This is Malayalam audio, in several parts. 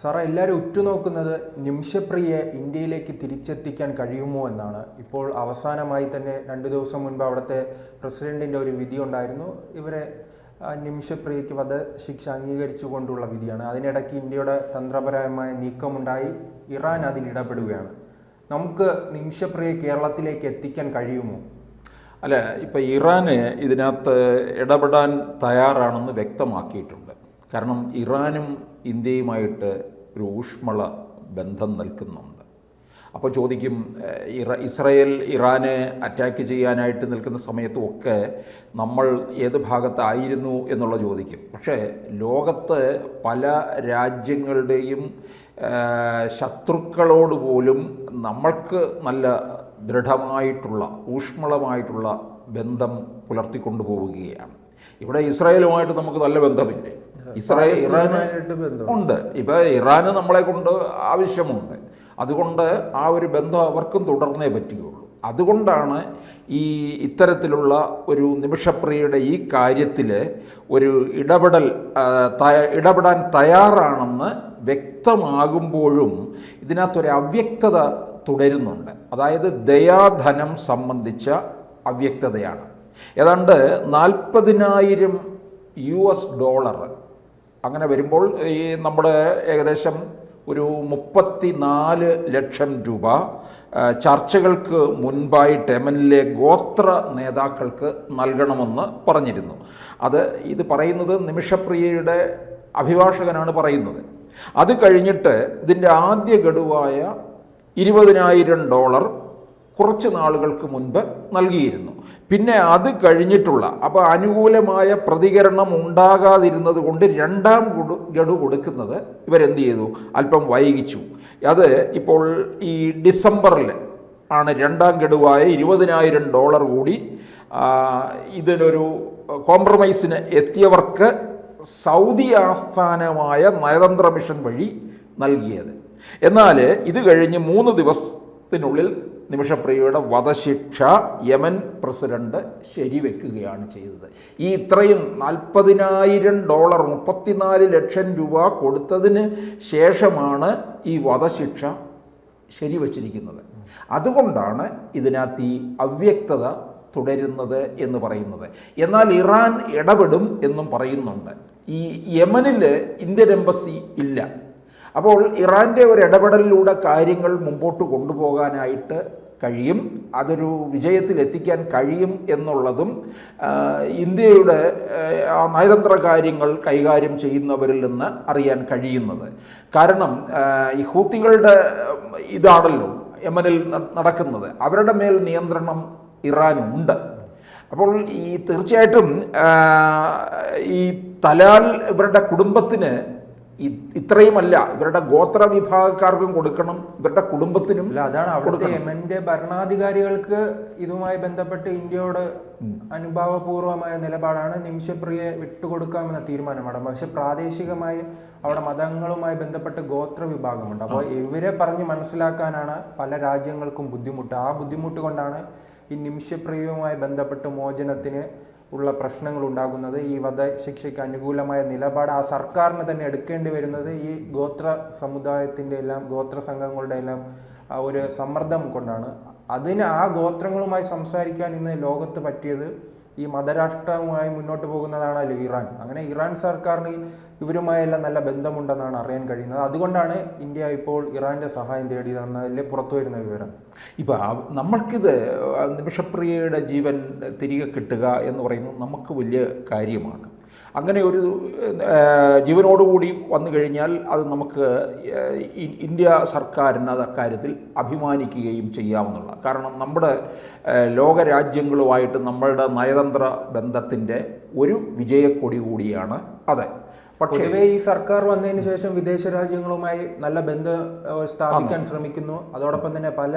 സാറേ, എല്ലാവരും ഉറ്റുനോക്കുന്നത് നിമിഷപ്രിയയെ ഇന്ത്യയിലേക്ക് തിരിച്ചെത്തിക്കാൻ കഴിയുമോ എന്നാണ്. ഇപ്പോൾ അവസാനമായി തന്നെ 2 ദിവസം മുൻപ് അവിടുത്തെ പ്രസിഡന്റിൻ്റെ ഒരു വിധി ഉണ്ടായിരുന്നു. ഇവരെ നിമിഷപ്രിയയ്ക്ക് വധശിക്ഷ അംഗീകരിച്ചുകൊണ്ടുള്ള വിധിയാണ്. അതിനിടയ്ക്ക് ഇന്ത്യയുടെ തന്ത്രപരമായ നീക്കമുണ്ടായി. ഇറാൻ അതിൽ ഇടപെടുകയാണ്. നമുക്ക് നിമിഷപ്രിയയെ കേരളത്തിലേക്ക് എത്തിക്കാൻ കഴിയുമോ? അല്ല, ഇപ്പം ഇറാന് ഇതിനകത്ത് ഇടപെടാൻ തയ്യാറാണെന്ന് വ്യക്തമാക്കിയിട്ടുണ്ട്. കാരണം ഇറാനും ഇന്ത്യയുമായിട്ട് ഒരു ഊഷ്മള ബന്ധം നിൽക്കുന്നുണ്ട്. അപ്പോൾ ചോദിക്കും, ഇസ്രായേൽ ഇറാനെ അറ്റാക്ക് ചെയ്യാനായിട്ട് നിൽക്കുന്ന സമയത്തുമൊക്കെ നമ്മൾ ഏത് ഭാഗത്തായിരുന്നു എന്നുള്ള ചോദിക്കും. പക്ഷേ ലോകത്ത് പല രാജ്യങ്ങളുടെയും ശത്രുക്കളോട് പോലും നമ്മൾക്ക് നല്ല ദൃഢമായിട്ടുള്ള ഊഷ്മളമായിട്ടുള്ള ബന്ധം പുലർത്തിക്കൊണ്ടു പോവുകയാണ്. ഇവിടെ ഇസ്രായേലുമായിട്ട് നമുക്ക് നല്ല ബന്ധമില്ലേ? ഇറാന് ഉണ്ട്. ഇപ്പോൾ ഇറാന് നമ്മളെ കൊണ്ട് ആവശ്യമുണ്ട്. അതുകൊണ്ട് ആ ഒരു ബന്ധം അവർക്കും തുടർന്നേ പറ്റുകയുള്ളൂ. അതുകൊണ്ടാണ് ഇത്തരത്തിലുള്ള ഒരു നിമിഷപ്രിയയുടെ ഈ കാര്യത്തിൽ ഒരു ഇടപെടാൻ തയ്യാറാണെന്ന് വ്യക്തമാകുമ്പോഴും ഇതിനകത്തൊരു അവ്യക്തത തുടരുന്നുണ്ട്. അതായത് ദയാധനം സംബന്ധിച്ച അവ്യക്തതയാണ്. ഏതാണ്ട് $40,000 അങ്ങനെ വരുമ്പോൾ ഈ നമ്മുടെ ഏകദേശം ഒരു 34 ലക്ഷം രൂപ ചർച്ചകൾക്ക് മുൻപായിട്ട് യമനിലെ ഗോത്ര നേതാക്കൾക്ക് നൽകണമെന്ന് പറഞ്ഞിരുന്നു. ഇത് പറയുന്നത് നിമിഷപ്രിയയുടെ അഭിഭാഷകനാണ് പറയുന്നത്. അത് കഴിഞ്ഞിട്ട് ഇതിൻ്റെ ആദ്യ ഗഡുവായ $20,000 കുറച്ച് നാളുകൾക്ക് മുൻപ് നൽകിയിരുന്നു. പിന്നെ അത് കഴിഞ്ഞിട്ടുള്ള, അപ്പോൾ അനുകൂലമായ പ്രതികരണം ഉണ്ടാകാതിരുന്നത് കൊണ്ട് രണ്ടാം ഗഡു കൊടുക്കുന്നത് ഇവരെന്ത് ചെയ്തു? അല്പം വൈകിച്ചു. അത് ഇപ്പോൾ ഈ ഡിസംബറിൽ ആണ് രണ്ടാം ഗഡുവായ $20,000 കൂടി ഇതിനൊരു കോംപ്രമൈസിന് എത്തിയവർക്ക് സൗദി ആസ്ഥാനമായ നയതന്ത്ര മിഷൻ വഴി നൽകിയത്. എന്നാൽ ഇത് കഴിഞ്ഞ് 3 ദിവസത്തിനുള്ളിൽ നിമിഷപ്രിയയുടെ വധശിക്ഷ യമൻ പ്രസിഡന്റ് ശരിവെക്കുകയാണ് ചെയ്തത്. ഇത്രയും $40,000 34 ലക്ഷം രൂപ കൊടുത്തതിന് ശേഷമാണ് ഈ വധശിക്ഷ ശരിവച്ചിരിക്കുന്നത്. അതുകൊണ്ടാണ് ഇതിനകത്ത് ഈ അവ്യക്തത തുടരുന്നത് എന്ന് പറയുന്നത്. എന്നാൽ ഇറാൻ ഇടപെടും എന്നും പറയുന്നുണ്ട്. ഈ യമനിൽ ഇന്ത്യൻ എംബസി ഇല്ല. അപ്പോൾ ഇറാൻ്റെ ഒരു ഇടപെടലിലൂടെ കാര്യങ്ങൾ മുമ്പോട്ട് കൊണ്ടുപോകാനായിട്ട് കഴിയും, അതൊരു വിജയത്തിലെത്തിക്കാൻ കഴിയും എന്നുള്ളതും ഇന്ത്യയുടെ നയതന്ത്ര കാര്യങ്ങൾ കൈകാര്യം ചെയ്യുന്നവരിൽ നിന്ന് അറിയാൻ കഴിയുന്നത്. കാരണം ഈ ഹൂത്തികളുടെ ഇതാണല്ലോ യമനിൽ നടക്കുന്നത്. അവരുടെ മേൽ നിയന്ത്രണം ഇറാനുണ്ട്. അപ്പോൾ തീർച്ചയായിട്ടും ഈ തലാൽ ഇവരുടെ കുടുംബത്തിന് ഇത്രയുമല്ല, ഇവരുടെ ഗോത്ര വിഭാഗക്കാർക്കും കൊടുക്കണം, ഇവരുടെ കുടുംബത്തിനും. അതാണ് അവിടുത്തെ യമന്റെ ഭരണാധികാരികൾക്ക് ഇതുമായി ബന്ധപ്പെട്ട് ഇന്ത്യയോട് അനുഭാവപൂർവമായ നിലപാടാണ് നിമിഷപ്രിയയെ വിട്ടുകൊടുക്കാമെന്ന തീരുമാനമാണ്. പക്ഷെ പ്രാദേശികമായി അവിടെ മതങ്ങളുമായി ബന്ധപ്പെട്ട് ഗോത്ര വിഭാഗമുണ്ട്. അപ്പോൾ ഇവരെ പറഞ്ഞ് മനസ്സിലാക്കാനാണ് പല രാജ്യങ്ങൾക്കും ബുദ്ധിമുട്ട്. ആ ബുദ്ധിമുട്ട് കൊണ്ടാണ് ഈ നിമിഷപ്രിയവുമായി ബന്ധപ്പെട്ട് മോചനത്തിന് ഉള്ള പ്രശ്നങ്ങൾ ഉണ്ടാകുന്നത്. ഈ വധശിക്ഷയ്ക്ക് അനുകൂലമായ നിലപാട് ആ സർക്കാരിന് തന്നെ എടുക്കേണ്ടി വരുന്നത് ഈ ഗോത്ര സമുദായത്തിൻ്റെ എല്ലാം ഗോത്ര സംഘങ്ങളുടെ എല്ലാം ഒരു സമ്മർദ്ദം കൊണ്ടാണ്. ആ ഗോത്രങ്ങളുമായി സംസാരിക്കാൻ ഇന്ന് ലോകത്ത് പറ്റിയത് ഈ മതരാഷ്ട്രവുമായി മുന്നോട്ട് പോകുന്നതാണല്ലോ ഇറാൻ. അങ്ങനെ ഇറാൻ സർക്കാരിന് ഇവരുമായെല്ലാം നല്ല ബന്ധമുണ്ടെന്നാണ് അറിയാൻ കഴിയുന്നത്. അതുകൊണ്ടാണ് ഇന്ത്യ ഇപ്പോൾ ഇറാൻ്റെ സഹായം തേടിയതെന്നതിൽ പുറത്തു വരുന്ന വിവരം. ഇപ്പം നമ്മൾക്കിത് നിമിഷപ്രിയയുടെ ജീവൻ തിരികെ കിട്ടുക എന്ന് പറയുന്നത് നമുക്ക് വലിയ കാര്യമാണ്. അങ്ങനെ ഒരു ജീവനോടുകൂടി വന്നു കഴിഞ്ഞാൽ അത് നമുക്ക് ഇന്ത്യ സർക്കാരിന് അത് അക്കാര്യത്തിൽ അഭിമാനിക്കുകയും ചെയ്യാവുന്നതാണ്. കാരണം നമ്മുടെ ലോകരാജ്യങ്ങളുമായിട്ട് നമ്മളുടെ നയതന്ത്ര ബന്ധത്തിൻ്റെ ഒരു വിജയക്കൊടി കൂടിയാണ് അത്. പൊതുവെ ഈ സർക്കാർ വന്നതിന് ശേഷം വിദേശ രാജ്യങ്ങളുമായി നല്ല ബന്ധം സ്ഥാപിക്കാൻ ശ്രമിക്കുന്നു. അതോടൊപ്പം തന്നെ പല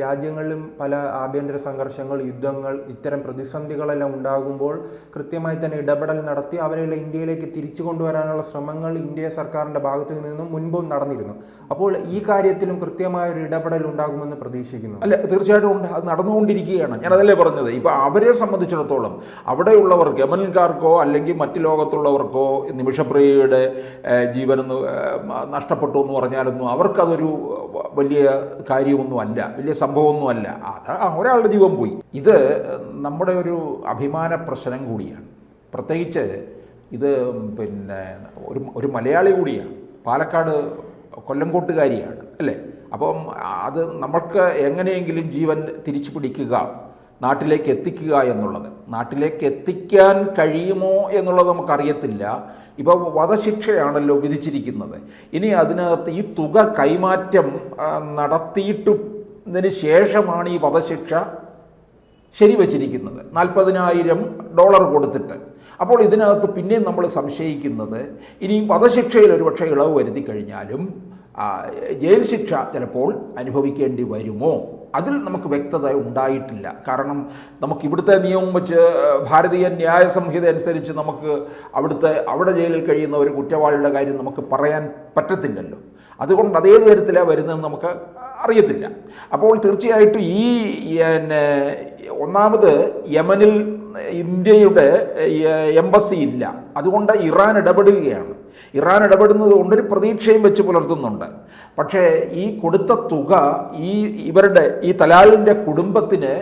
രാജ്യങ്ങളിലും പല ആഭ്യന്തര സംഘർഷങ്ങൾ, യുദ്ധങ്ങൾ, ഇത്തരം പ്രതിസന്ധികളെല്ലാം ഉണ്ടാകുമ്പോൾ കൃത്യമായി തന്നെ ഇടപെടൽ നടത്തി അവരെല്ലാം ഇന്ത്യയിലേക്ക് തിരിച്ചു കൊണ്ടുവരാനുള്ള ശ്രമങ്ങൾ ഇന്ത്യ സർക്കാരിൻ്റെ ഭാഗത്തു നിന്നും മുൻപും നടന്നിരുന്നു. അപ്പോൾ ഈ കാര്യത്തിലും കൃത്യമായ ഒരു ഇടപെടൽ ഉണ്ടാകുമെന്ന് പ്രതീക്ഷിക്കുന്നു. അല്ല, തീർച്ചയായിട്ടും ഉണ്ട്. അത് നടന്നുകൊണ്ടിരിക്കുകയാണ്. ഞാനതല്ലേ പറഞ്ഞത്. ഇപ്പോൾ അവരെ സംബന്ധിച്ചിടത്തോളം അവിടെയുള്ളവർക്ക്, യമൻകാർക്കോ അല്ലെങ്കിൽ മറ്റു ലോകത്തുള്ളവർക്കോ നിമിഷപ്രിയ നിമിഷപ്രിയയുടെ ജീവനെന്ന് നഷ്ടപ്പെട്ടു എന്ന് പറഞ്ഞാലൊന്നും അവർക്കതൊരു വലിയ കാര്യമൊന്നുമല്ല, വലിയ സംഭവമൊന്നുമല്ല. അത് ഒരാളുടെ ജീവൻ പോയി. ഇത് നമ്മുടെ ഒരു അഭിമാന പ്രശ്നം കൂടിയാണ്. പ്രത്യേകിച്ച് ഇത് പിന്നെ ഒരു മലയാളി കൂടിയാണ്, പാലക്കാട് കൊല്ലംകോട്ടുകാരിയാണ് അല്ലേ. അപ്പം അത് നമ്മൾക്ക് എങ്ങനെയെങ്കിലും ജീവൻ തിരിച്ചു പിടിക്കുക, നാട്ടിലേക്ക് എത്തിക്കുക എന്നുള്ളത്, നാട്ടിലേക്ക് എത്തിക്കാൻ കഴിയുമോ എന്നുള്ളത് നമുക്കറിയത്തില്ല. ഇപ്പോൾ വധശിക്ഷയാണല്ലോ വിധിച്ചിരിക്കുന്നത്. ഇനി അതിനകത്ത് ഈ തുക കൈമാറ്റം നടത്തിയിട്ടതിന് ശേഷമാണ് ഈ വധശിക്ഷ ശരിവച്ചിരിക്കുന്നത്, $40,000 കൊടുത്തിട്ട്. അപ്പോൾ ഇതിനകത്ത് പിന്നെയും നമ്മൾ സംശയിക്കുന്നത്, ഇനി വധശിക്ഷയിൽ ഒരുപക്ഷെ ഇളവ് വരുത്തി കഴിഞ്ഞാലും ജയിൽ ശിക്ഷ ചിലപ്പോൾ അനുഭവിക്കേണ്ടി വരുമോ? അതിൽ നമുക്ക് വ്യക്തത ഉണ്ടായിട്ടില്ല. കാരണം നമുക്ക് ഇവിടുത്തെ നിയമം വെച്ച്, ഭാരതീയ ന്യായ സംഹിത അനുസരിച്ച് നമുക്ക് അവിടെ ജയിലിൽ കഴിയുന്ന ഒരു കുറ്റവാളിയുടെ കാര്യം നമുക്ക് പറയാൻ പറ്റത്തില്ലല്ലോ. അതുകൊണ്ട് അതേത് തരത്തിലാണ് വരുന്നതെന്ന് നമുക്ക് അറിയത്തില്ല. അപ്പോൾ തീർച്ചയായിട്ടും ഈ ഒന്നാമത് യമനിൽ ഇന്ത്യയുടെ എംബസി ഇല്ല, അതുകൊണ്ട് ഇറാൻ ഇടപെടുകയാണ്. ഇറാൻ ഇടപെടുന്നത് കൊണ്ടൊരു പ്രതീക്ഷയും വെച്ച് പുലർത്തുന്നുണ്ട്. പക്ഷേ ഈ കൊടുത്ത തുക ഇവരുടെ ഈ തലാലിൻ്റെ കുടുംബത്തിന്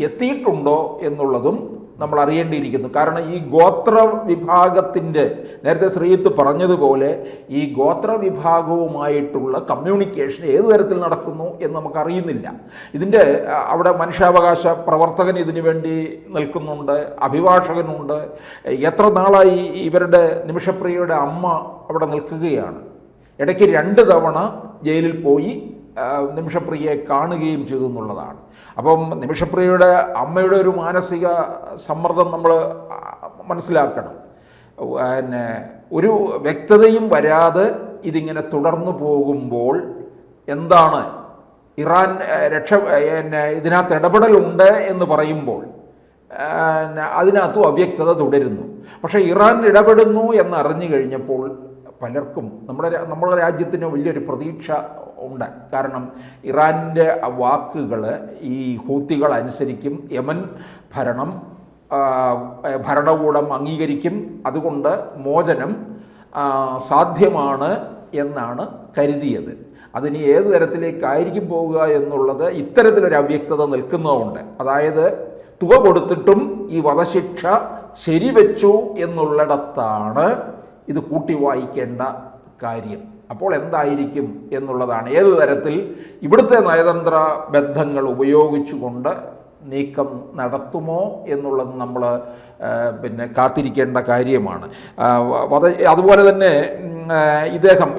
എത്തിയിട്ടുണ്ടോ എന്നുള്ളതും നമ്മൾ അറിയേണ്ടിയിരിക്കുന്നു. കാരണം ഈ ഗോത്ര വിഭാഗത്തിൻ്റെ, നേരത്തെ ശ്രീജിത്ത് പറഞ്ഞതുപോലെ, ഈ ഗോത്ര വിഭാഗവുമായിട്ടുള്ള കമ്മ്യൂണിക്കേഷൻ ഏത് തരത്തിൽ നടക്കുന്നു എന്ന് നമുക്കറിയുന്നില്ല. ഇതിൻ്റെ അവിടെ മനുഷ്യാവകാശ പ്രവർത്തകൻ ഇതിനു വേണ്ടി നിൽക്കുന്നുണ്ട്, അഭിഭാഷകനുണ്ട്. എത്ര നാളായി ഇവരുടെ നിമിഷപ്രിയയുടെ അമ്മ അവിടെ നിൽക്കുകയാണ്. ഇടയ്ക്ക് 2 തവണ ജയിലിൽ പോയി നിമിഷപ്രിയയെ കാണുകയും ചെയ്തു എന്നുള്ളതാണ്. അപ്പം നിമിഷപ്രിയയുടെ അമ്മയുടെ ഒരു മാനസിക സമ്മർദ്ദം നമ്മൾ മനസ്സിലാക്കണം. ഒരു വ്യക്തതയും വരാതെ ഇതിങ്ങനെ തുടർന്നു പോകുമ്പോൾ എന്താണ് ഇറാൻ ഇതിനകത്ത് ഇടപെടലുണ്ട് എന്ന് പറയുമ്പോൾ അതിനകത്തും അവ്യക്തത തുടരുന്നു. പക്ഷേ ഇറാൻ ഇടപെടുന്നു എന്നറിഞ്ഞു കഴിഞ്ഞപ്പോൾ പലർക്കും നമ്മുടെ രാജ്യത്തിന് വലിയൊരു പ്രതീക്ഷ ഉണ്ട്. കാരണം ഇറാൻ്റെ വാക്കുകൾ ഈ ഹൂത്തികൾ അനുസരിക്കും, യമൻ ഭരണകൂടം അംഗീകരിക്കും, അതുകൊണ്ട് മോചനം സാധ്യമാണ് എന്നാണ് കരുതിയത്. അതിന് ഏത് തരത്തിലേക്കായിരിക്കും പോവുക എന്നുള്ളത് ഇത്തരത്തിലൊരു അവ്യക്തത നിൽക്കുന്നതുകൊണ്ട്, അതായത് തുക കൊടുത്തിട്ടും ഈ വധശിക്ഷ ശരിവെച്ചു എന്നുള്ളിടത്താണ് ഇത് കൂട്ടി വായിക്കേണ്ട കാര്യം. അപ്പോൾ എന്തായിരിക്കും എന്നുള്ളതാണ്. ഏത് തരത്തിൽ ഇവിടുത്തെ നയതന്ത്ര ബന്ധങ്ങൾ ഉപയോഗിച്ചുകൊണ്ട് നീക്കം നടത്തുമോ എന്നുള്ളത് നമ്മൾ കാത്തിരിക്കേണ്ട കാര്യമാണ്. അതുപോലെ തന്നെ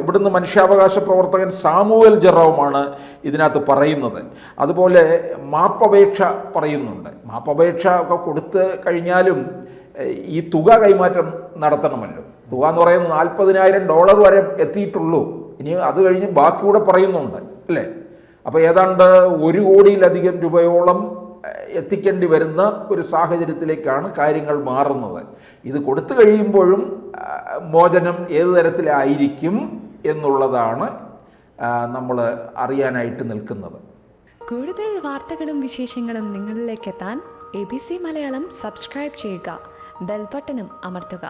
ഇവിടുന്ന് മനുഷ്യാവകാശ പ്രവർത്തകൻ സാമുവൽ ജെറോമാണ് ഇതിനകത്ത് പറയുന്നത്. അതുപോലെ മാപ്പപേക്ഷ പറയുന്നുണ്ട്. മാപ്പപേക്ഷ ഒക്കെ കൊടുത്ത് കഴിഞ്ഞാലും ഈ തുക കൈമാറ്റം നടത്തണമല്ലോ. തുക എന്ന് പറയുന്നത് $40,000 വരെ എത്തിയിട്ടുള്ളൂ. ഇനി അത് കഴിഞ്ഞ് ബാക്കിയൂടെ പറയുന്നുണ്ട് അല്ലേ. അപ്പോൾ ഏതാണ്ട് 1 കോടിയിലധികം രൂപയോളം എത്തിക്കേണ്ടി വരുന്ന ഒരു സാഹചര്യത്തിലേക്കാണ് കാര്യങ്ങൾ മാറുന്നത്. ഇത് കൊടുത്തു കഴിയുമ്പോഴും മോചനം ഏത് തരത്തിലായിരിക്കും എന്നുള്ളതാണ് നമ്മൾ അറിയാനായിട്ട് നിൽക്കുന്നത്. കൂടുതൽ വാർത്തകളും വിശേഷങ്ങളും നിങ്ങളിലേക്ക് എത്താൻ ABC മലയാളം സബ്സ്ക്രൈബ് ചെയ്യുക, ബെൽ ബട്ടണും അമർത്തുക.